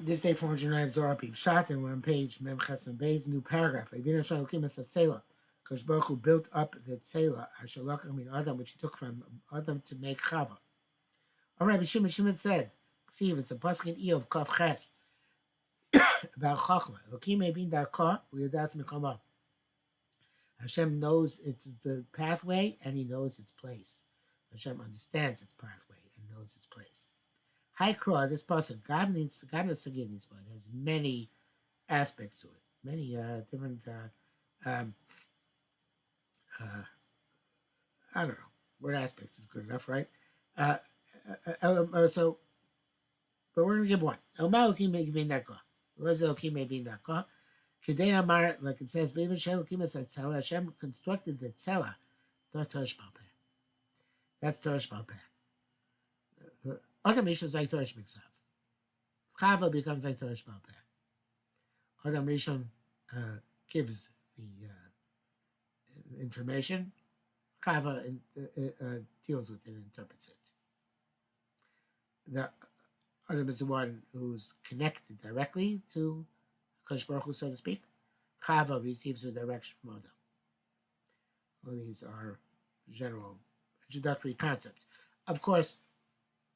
This day 409 Zohar Pshat, and we're on page Mem Ches Mem Beis, new paragraph. Binah Shalokim Es Tzela. Kosh Baruch Hu built up the Tzela, Asher Lakach Min Adam, which he took from Adam to make Chava. All right, Shimon said, see, it's a pasuk in Eov Kaf Ches about Chachma. Elokim Evin Darka Uyadatz Mekama. Hashem knows its the pathway and he knows its place. Hashem understands its pathway and knows its place. Haikra, this pasuk, Gavnis Sagivnis, has many aspects to it, many different. I don't know. Word aspects is good enough, right? So, but we're gonna give one. El Malokim Mevin Darka. What is Elokim Mevin Darka? Kedena Mar, like it says, Vivin Shelokim Es Tzela. Hashem constructed the Tzela. That's Torah SheB'Al. Other Rishon is like Torah SheB'Ksav. Chava becomes like Torah SheB'Al. Other Rishon gives the information. Chava deals with it and interprets it. The Adam is the one who's connected directly to Kosh Baruch Hu, so to speak. Chava receives the direction from Adam. Well, these are general introductory concepts. Of course,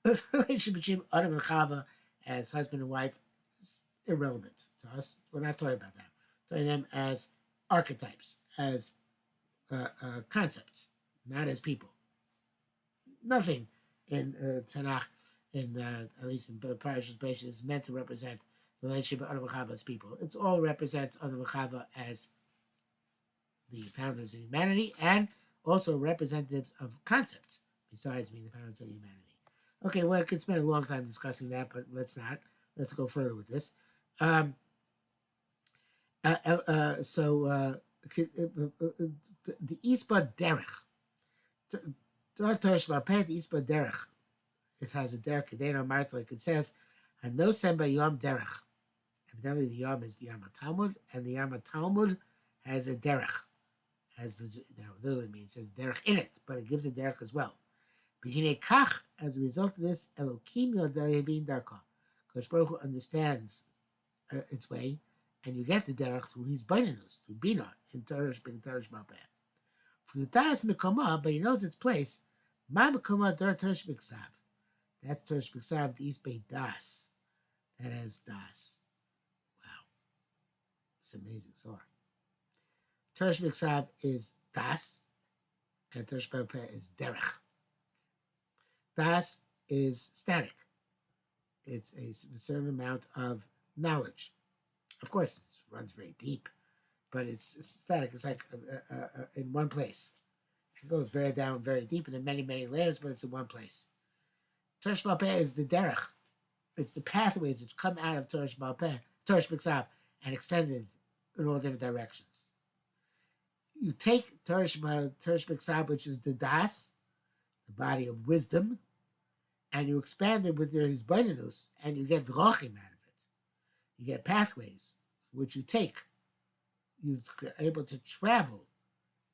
the relationship between Adam and Chava as husband and wife is irrelevant to us. We're not talking about that. We're talking them as archetypes, as concepts, not as people. Nothing in Tanakh, at least in Parashas Beis, is meant to represent the relationship of Adam and Chava as people. It's all represents Adam and Chava as the founders of humanity and also representatives of concepts, besides being the founders of humanity. Okay, well, I could spend a long time discussing that, but let's not. Let's go further with this. The Isba Derech. The Isba Derech. It has a Derech, Kedena Marta, like it says, Hanosem Yom Derech. Evidently, the Yom is the Yom Talmud, and the Yom Talmud has a Derech. Literally means it says Derech in it, but it gives a Derech as well. Kach, as a result of this, Elokim Yodayevin Darka. Kosh Baruch Hu understands its way, and you get the Derech through his Binah, through Binah, in Torah SheB'Al. Futas Mekoma, but he knows its place. Ma Mekoma Torah SheB'Ksav. That's Torah SheB'Ksav, the Isbei Das. That has Das. Wow. It's amazing. Zohar. Torah SheB'Ksav is Das, and Torah SheB'Al is Derech. Das is static. It's a certain amount of knowledge. Of course, it runs very deep, but it's static. It's like in one place. It goes very down, very deep, and in many, many layers, but it's in one place. Torah SheB'Al is the derech. It's the pathways that's come out of Torah SheB'Ksav, and extended in all different directions. You take Torah SheB'Ksav, which is the das, the body of wisdom, and you expand it with your hisbonenus, and you get drachim out of it. You get pathways, which you take. You're able to travel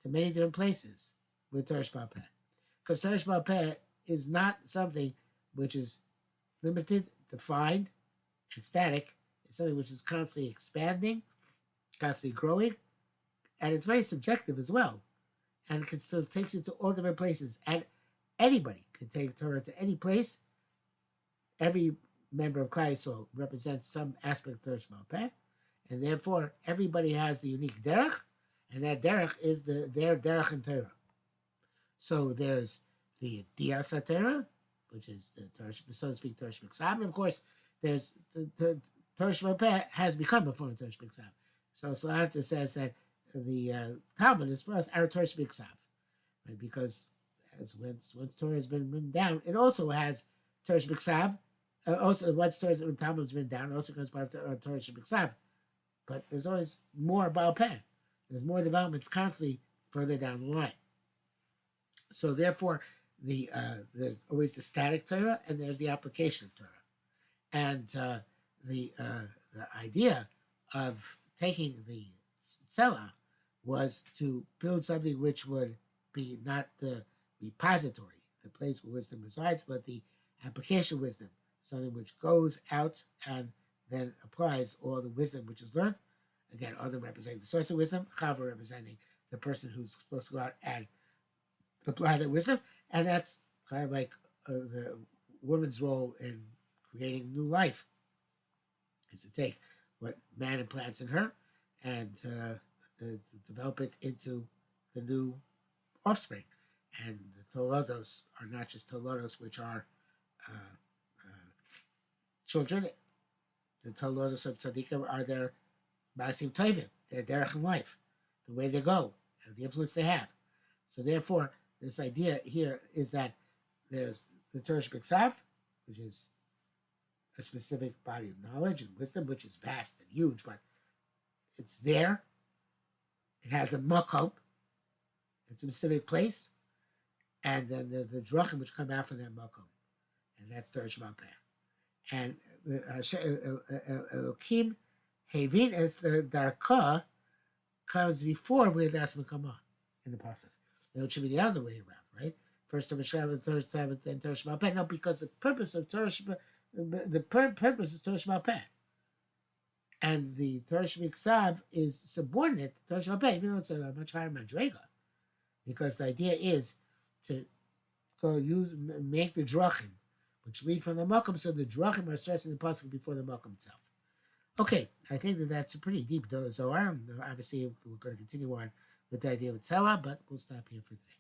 to many different places with Torah SheB'Al. Because Torah SheB'Al is not something which is limited, defined, and static. It's something which is constantly expanding, constantly growing, and it's very subjective as well. And it can still takes you to all different places. And anybody can take Torah to any place. Every member of Klal Yisrael represents some aspect of Torah SheB'Al, and therefore everybody has the unique derech, and that derech is their derech in Torah. So there's the Dias HaTorah, which is the Torah, so to speak, Torah SheB'Ksav, and of course there's the Torah SheB'Al has become a form of Torah SheB'Ksav. So Salanter says that the Talmud is for us our Torah SheB'Ksav, right? Because as once Torah has been written down, it also has Torah SheB'Ksav. Also, once Torah Talmud has been down, it also comes part of Torah SheB'Ksav. But there's always more about Peh. There's more developments constantly further down the line. So therefore, there's always the static Torah and there's the application of Torah. And the idea of taking the Tzela was to build something which would be not the repository, the place where wisdom resides, but the application of wisdom, something which goes out and then applies all the wisdom which is learned. Again, Adam representing the source of wisdom, Chava representing the person who's supposed to go out and apply that wisdom. And that's kind of like the woman's role in creating new life, is to take what man implants in her and to develop it into the new offspring. And the Tolodos are not just Tolodos, which are children. The Tolodos of Tzaddikim are their Masim Tovim, their Derech in life, the way they go, and the influence they have. So therefore, this idea here is that there's the Torah SheB'Ksav, which is a specific body of knowledge and wisdom, which is vast and huge, but it's there. It has a Makom. It's a specific place. And then the Drachim which come out from that Makom. And that's Torah SheB'Al. And Elokim Havin as the Darka comes before V'edas Mekama in the Pasuk. It should be the other way around, right? First Torah SheB'Al, third Sabbath, then Torah SheB'Al. No, because the purpose of Torah purpose is Torah SheB'Al. And the Torah SheB'Ksav is subordinate to Torah SheB'Al, even though it's a much higher madrega. Because the idea is to make the drachim, which lead from the makom, so the drachim are stressing the pasuk before the makom itself. Okay, I think that's a pretty deep Zohar. Obviously, we're going to continue on with the idea of tzela, but we'll stop here for today.